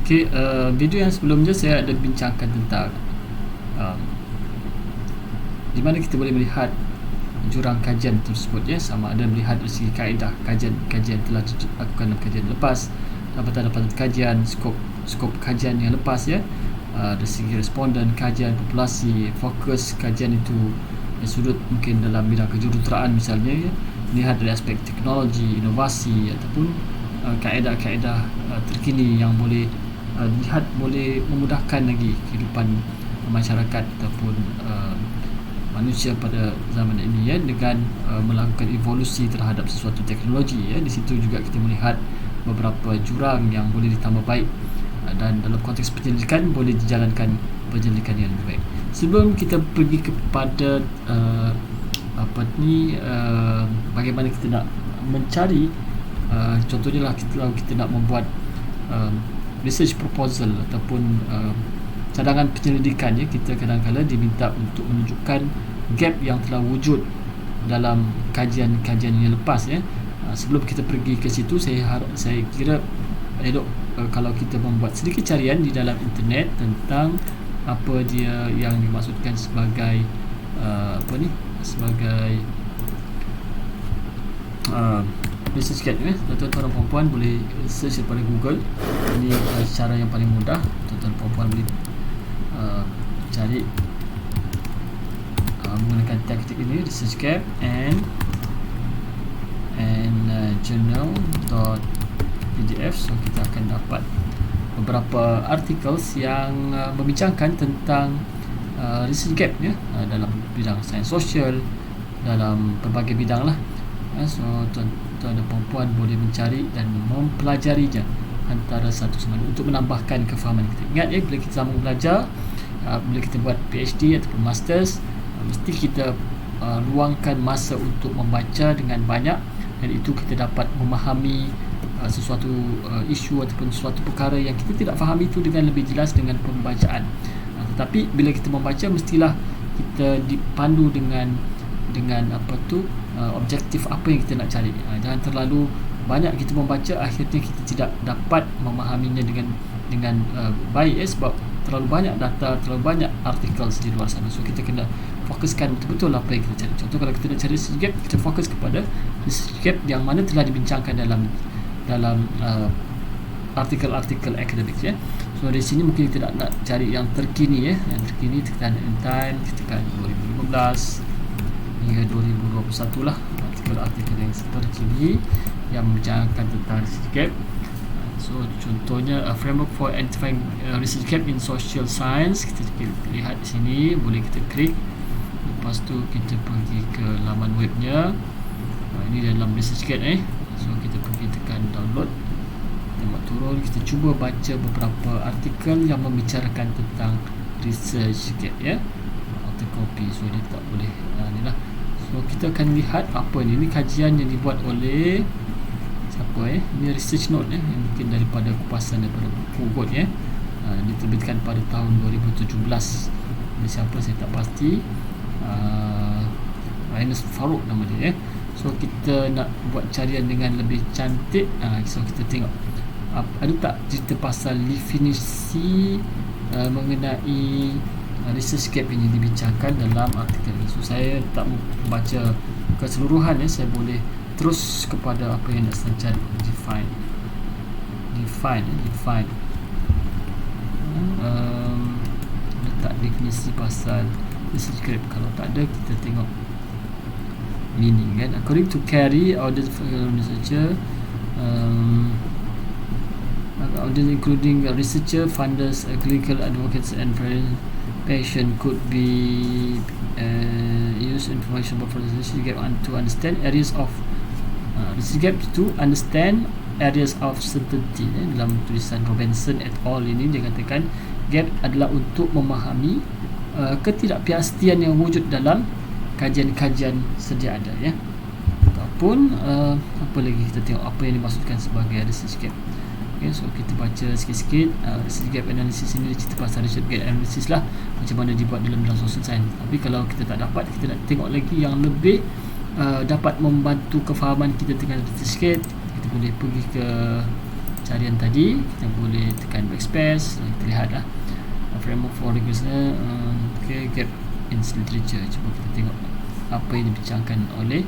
Okey, video yang sebelumnya saya ada bincangkan tentang di mana kita boleh melihat jurang kajian tersebut, ya, sama ada melihat dari segi kaedah kajian telah dilakukan dalam kajian lepas, dapatan kajian, skop kajian yang lepas, ya, dari segi responden, kajian populasi, fokus kajian itu dari sudut mungkin dalam bidang kejuruteraan misalnya, ya, melihat dari aspek teknologi, inovasi ataupun kaedah-kaedah terkini yang boleh dilihat boleh memudahkan lagi kehidupan masyarakat ataupun manusia pada zaman ini, ya, dengan melakukan evolusi terhadap sesuatu teknologi, ya. Di situ juga kita melihat beberapa jurang yang boleh ditambah baik, dan dalam konteks penyelidikan boleh dijalankan penyelidikan yang lebih baik. Sebelum kita pergi kepada bagaimana kita nak mencari, contohnya lah kalau kita nak membuat research proposal ataupun cadangan penyelidikan, ya, kita kadang-kadang diminta untuk menunjukkan gap yang telah wujud dalam kajian-kajian yang lepas, ya. Sebelum kita pergi ke situ, saya kira elok kalau kita membuat sedikit carian di dalam internet tentang apa dia yang dimaksudkan sebagai sebagai research gap, ya. Tuan-tuan dan puan-puan boleh search daripada Google. Ini cara yang paling mudah. Tuan-tuan dan puan-puan boleh cari menggunakan taktik ini, research gap and journal.pdf. So kita akan dapat beberapa articles yang membincangkan tentang research gap, ya, dalam bidang sains sosial, dalam pelbagai bidang lah. So tuan-tuan dan puan-puan boleh mencari dan mempelajarinya antara satu sama lain untuk menambahkan kefahaman kita. Ingat, ya, bila kita sama belajar, bila kita buat PhD ataupun Masters, mesti kita luangkan masa untuk membaca dengan banyak, dan itu kita dapat memahami sesuatu isu ataupun sesuatu perkara yang kita tidak fahami itu dengan lebih jelas dengan pembacaan. Tetapi bila kita membaca, mestilah kita dipandu dengan objektif apa yang kita nak cari. Jangan terlalu banyak kita membaca, akhirnya kita tidak dapat memahaminya dengan baik, sebab terlalu banyak data, terlalu banyak artikel di luar sana. So kita kena fokuskan betul-betul apa yang kita cari. Contoh, kalau kita nak cari research gap, kita fokus kepada research gap yang mana telah dibincangkan dalam artikel-artikel akademik, ya. So dari sini mungkin kita nak cari yang terkini, ya. Yang terkini tekan time, tekan 2015 hingga 2021 lah, artikel-artikel yang terkini yang membincangkan tentang research gap. So contohnya framework for identifying research gap in social science, kita lihat di sini, boleh kita klik, lepas tu kita pergi ke laman webnya. Ini dalam research gap, so kita pergi tekan download, tengok turun, kita cuba baca beberapa artikel yang membicarakan tentang research gap, ya. Auto copy, so dia tak boleh ni lah. So kita akan lihat apa ni. Ini kajian yang dibuat oleh siapa, Ini research note, yang mungkin daripada kupasan daripada buku Gold, diterbitkan pada tahun 2017. Ini siapa saya tak pasti. Linus Farouk nama dia, So kita nak buat carian dengan lebih cantik. So kita tengok ada tak cerita pasal definisi mengenai research gap yang dibincangkan dalam artikel ini. So saya tak membaca keseluruhan, saya boleh terus kepada apa yang nak saya cari. Define. Letak definisi pasal research gap. Kalau tak ada, kita tengok meaning, kan. According to Carey, audience researcher, audience including researcher, funders, clinical advocates and patient could be use information about research gap to understand areas of research gap to understand areas of certainty. Dalam tulisan Robinson et al. Ini dia katakan gap adalah untuk memahami ketidakpastian yang wujud dalam kajian-kajian sedia ada, ya. Ataupun apa lagi, kita tengok apa yang dimaksudkan sebagai research gap. Okay, so kita baca sikit-sikit. Research gap analysis ini cerita pasal research gap analysis lah, macam mana dibuat dalam bidang social science. Tapi kalau kita tak dapat, kita nak tengok lagi yang lebih dapat membantu kefahaman kita dengan research gap, kita boleh pergi ke pencarian tadi, kita boleh tekan backspace. Kita lihat lah framework for rigorous gap in literature. Cuba kita tengok apa yang dibincangkan oleh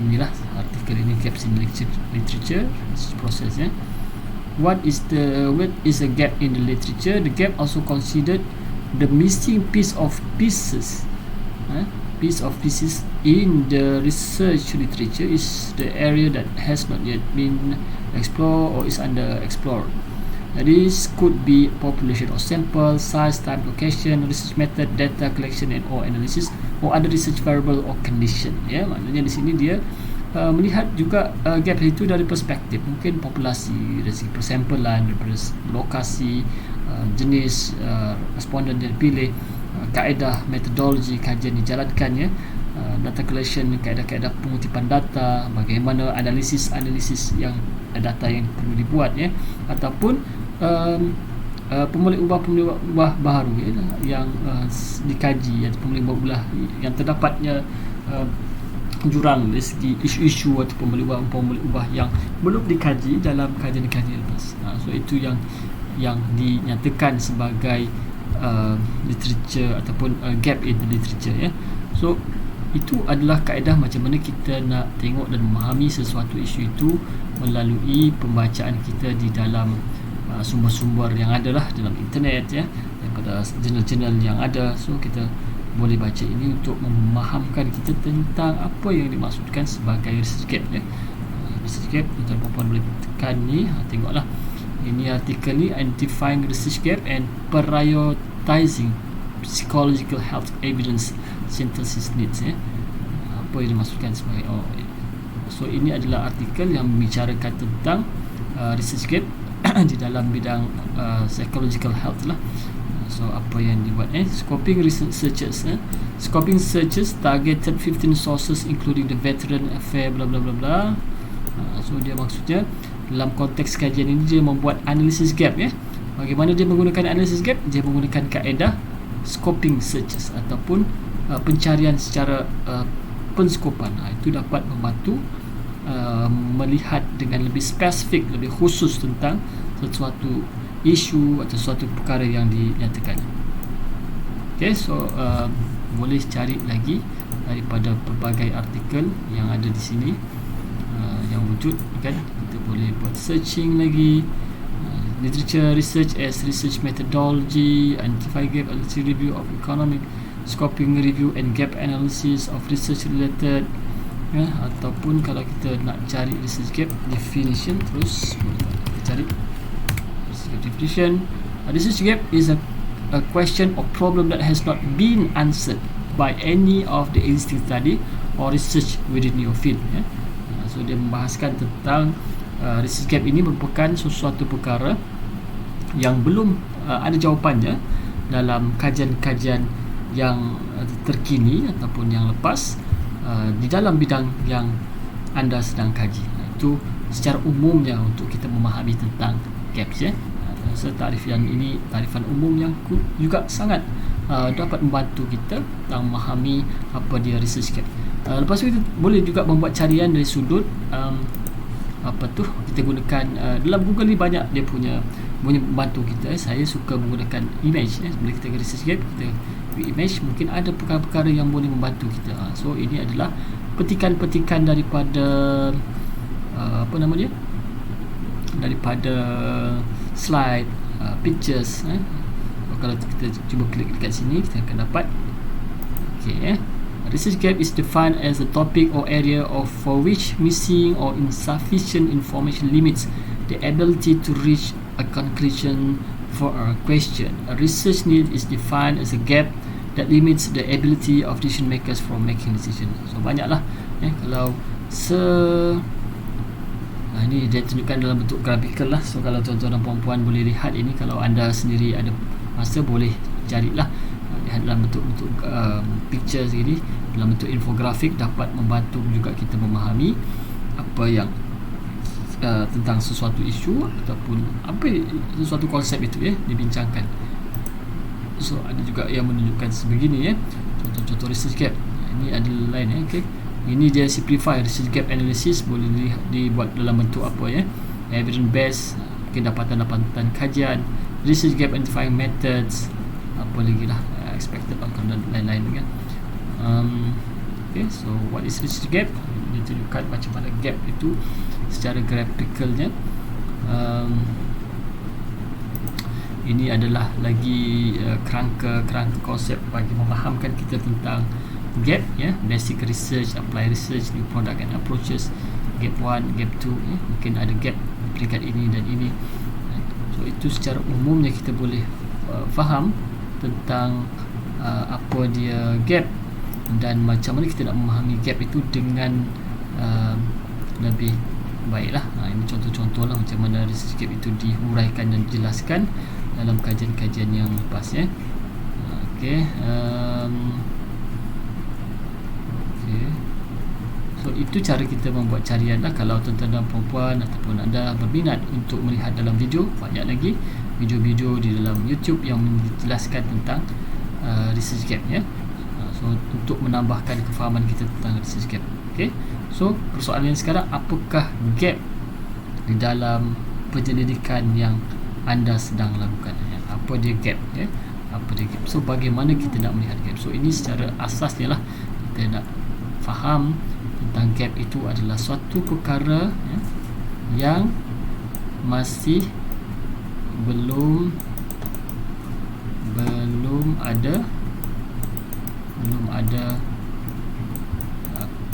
inilah artikel ini, gaps in literature process. What is a gap in the literature? The gap also considered the missing piece of pieces in the research literature is the area that has not yet been explored or is under explored. This could be population or sample, size, time, location, research method, data collection and or analysis, or other research variable or condition. Maknanya di sini dia melihat juga gap itu dari perspektif mungkin populasi, dari segi persampelan, daripada lokasi, jenis responden yang dipilih, kaedah metodologi kajian dijalankan, data collection, kaedah-kaedah pengutipan data, bagaimana analisis yang data yang perlu dibuat, ataupun pemulih ubah baharu yang dikaji, atau pemulih ubah yang terdapatnya jurang dari segi isu-isu atau pemulih ubah yang belum dikaji dalam kajian-kajian lepas. So itu yang dinyatakan sebagai literature ataupun gap in the literature. So itu adalah kaedah macam mana kita nak tengok dan memahami sesuatu isu itu melalui pembacaan kita di dalam sumber-sumber yang ada lah dalam internet, daripada jurnal-jurnal yang ada. So kita boleh baca ini untuk memahamkan kita tentang apa yang dimaksudkan sebagai research gap. Research gap, tuan-tuan boleh tekan ni, tengoklah ini artikel ni, identifying research gap and prioritizing psychological health evidence synthesis needs. Apa yang dimaksudkan sebagai so ini adalah artikel yang membicarakan tentang research gap di dalam bidang psychological health lah. So apa yang dibuat, scoping searches, scoping searches targeted 15 sources including the veteran affair bla bla bla bla. So dia maksudnya dalam konteks kajian ini dia membuat analisis gap. Bagaimana dia menggunakan analisis gap? Dia menggunakan kaedah scoping searches ataupun pencarian secara penskopan. Itu dapat membantu melihat dengan lebih spesifik, lebih khusus tentang sesuatu isu atau sesuatu perkara yang dinyatakan. So boleh cari lagi daripada pelbagai artikel yang ada di sini yang wujud, kan. Kita boleh buat searching lagi, literature research as research methodology, identify gap, analysis review of economic scoping review and gap analysis of research related, ataupun kalau kita nak cari research gap definition, terus kita cari research gap definition. Research gap is a question or problem that has not been answered by any of the existing study or research within your field. So dia membahaskan tentang research gap ini merupakan sesuatu perkara yang belum ada jawapannya dalam kajian-kajian yang terkini ataupun yang lepas di dalam bidang yang anda sedang kaji. Itu secara umumnya untuk kita memahami tentang gaps. Tarifan ini tarifan umum yang juga sangat dapat membantu kita dalam memahami apa dia research gap. Lepas tu kita boleh juga membuat carian dari sudut kita gunakan dalam Google ni banyak dia punya membantu kita. Saya suka menggunakan image. Bila kita research gap, kita image, mungkin ada perkara-perkara yang boleh membantu kita. So ini adalah petikan-petikan daripada daripada slide, pictures. Kalau kita cuba klik dekat sini, kita akan dapat. Research gap is defined as a topic or area for which missing or insufficient information limits the ability to reach a conclusion for a question. A research need is defined as a gap that limits the ability of decision makers from making decision. So banyaklah kalau ini dia tunjukkan dalam bentuk grafikal lah. So kalau tuan-tuan dan puan-puan boleh lihat ini, kalau anda sendiri ada masa boleh carilah, lihat dalam bentuk-bentuk pictures ini, dalam bentuk infografik, dapat membantu juga kita memahami apa yang tentang sesuatu isu ataupun apa sesuatu konsep itu dibincangkan. So ada juga yang menunjukkan sebegini contoh-contoh research gap. Ini ada lain Ini dia simplify research gap analysis, boleh dibuat dalam bentuk apa evidence based, mungkin dapatan kajian, research gap identifying methods, apa lagi lah, expected outcome dan lain-lain kan. Okay, so what is research gap? Ini tunjukkan macam mana gap itu secara grafikalnya. Ini adalah lagi kerangka konsep bagi memahamkan kita tentang gap, ya, basic research, apply research, new product and approaches, gap 1, gap 2, ya. Mungkin ada gap peringkat ini dan ini. So itu secara umumnya kita boleh faham tentang apa dia gap dan macam mana kita nak memahami gap itu dengan lebih baiklah. Ini contoh-contoh lah macam mana research gap itu dihuraikan dan dijelaskan dalam kajian-kajian yang lepas, ya. Okay. So itu cara kita membuat carian lah. Kalau tuan-tuan dan puan-puan ataupun anda berminat untuk melihat dalam video, banyak lagi video-video di dalam YouTube yang menjelaskan tentang research gap, ya. So untuk menambahkan kefahaman kita tentang research gap. Okay. So persoalan sekarang, apakah gap di dalam penyelidikan yang anda sedang lakukan, ya? Apa dia gap, ya? Apa dia gap? So bagaimana kita nak melihat gap? So ini secara asasnya lah kita nak faham tentang gap itu adalah suatu perkara, ya, yang masih belum ada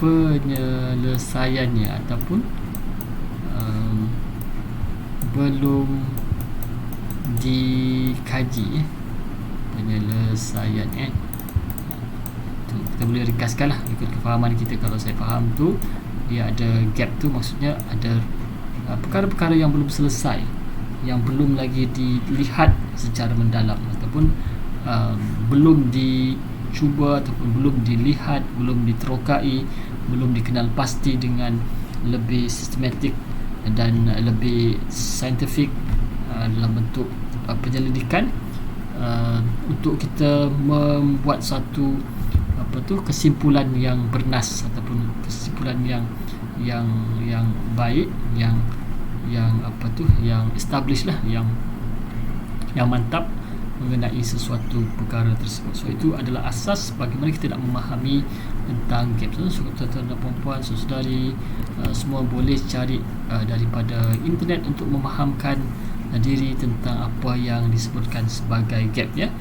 penyelesaiannya ataupun belum dikaji, penyelesaian, kita boleh ringkaskan lah ikut kefahaman kita. Kalau saya faham tu dia ada gap tu maksudnya ada perkara-perkara yang belum selesai, yang belum lagi dilihat secara mendalam ataupun belum dicuba ataupun belum dilihat, belum diterokai, belum dikenal pasti dengan lebih sistematik dan lebih saintifik dalam bentuk penyelidikan, untuk kita membuat satu kesimpulan yang bernas ataupun kesimpulan yang baik, yang established lah, yang mantap mengenai sesuatu perkara tersebut. So itu adalah asas bagaimana kita nak memahami tentang gap. So tuan-tuan dan puan-puan, saudari, semua boleh cari daripada internet untuk memahamkan diri tentang apa yang disebutkan sebagai gap, ya.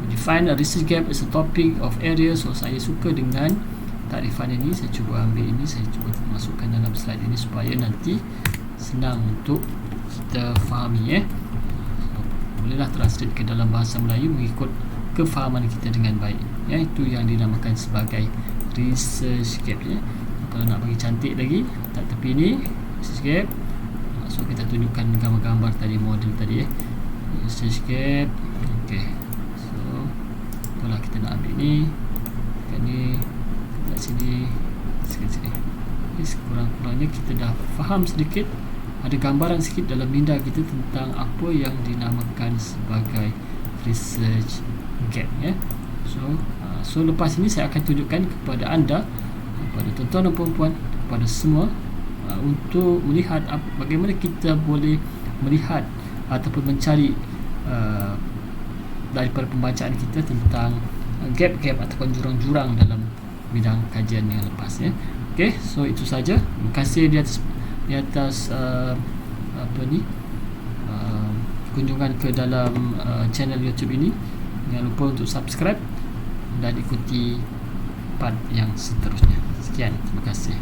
Define a research gap as a topic of area. So saya suka dengan takrifan ini. Saya cuba ambil ini, saya cuba masukkan dalam slide ini supaya nanti senang untuk kita fahami, ya. Bolehlah translate ke dalam bahasa Melayu mengikut kefahaman kita dengan baik, ya. Itu yang dinamakan sebagai research gap, ya. Kalau nak bagi cantik lagi, letak tepi ni research gap. So kita tunjukkan gambar-gambar tadi, model tadi, ya. Research gap. Okey. So itulah kita nak ambil ni, kat ni, kat sini, kat sini. Okay, sekurang-kurangnya kita dah faham sedikit, ada gambaran sikit dalam minda kita tentang apa yang dinamakan sebagai research gap, ya. So lepas ini saya akan tunjukkan kepada anda, kepada tuan-tuan dan puan-puan, kepada semua, untuk melihat bagaimana kita boleh melihat ataupun mencari daripada pembacaan kita tentang gap-gap ataupun jurang-jurang dalam bidang kajian yang lepas, ya. Okey, so itu saja. Terima kasih di atas kunjungan ke dalam channel YouTube ini. Jangan lupa untuk subscribe dan ikuti part yang seterusnya. Sekian, terima kasih.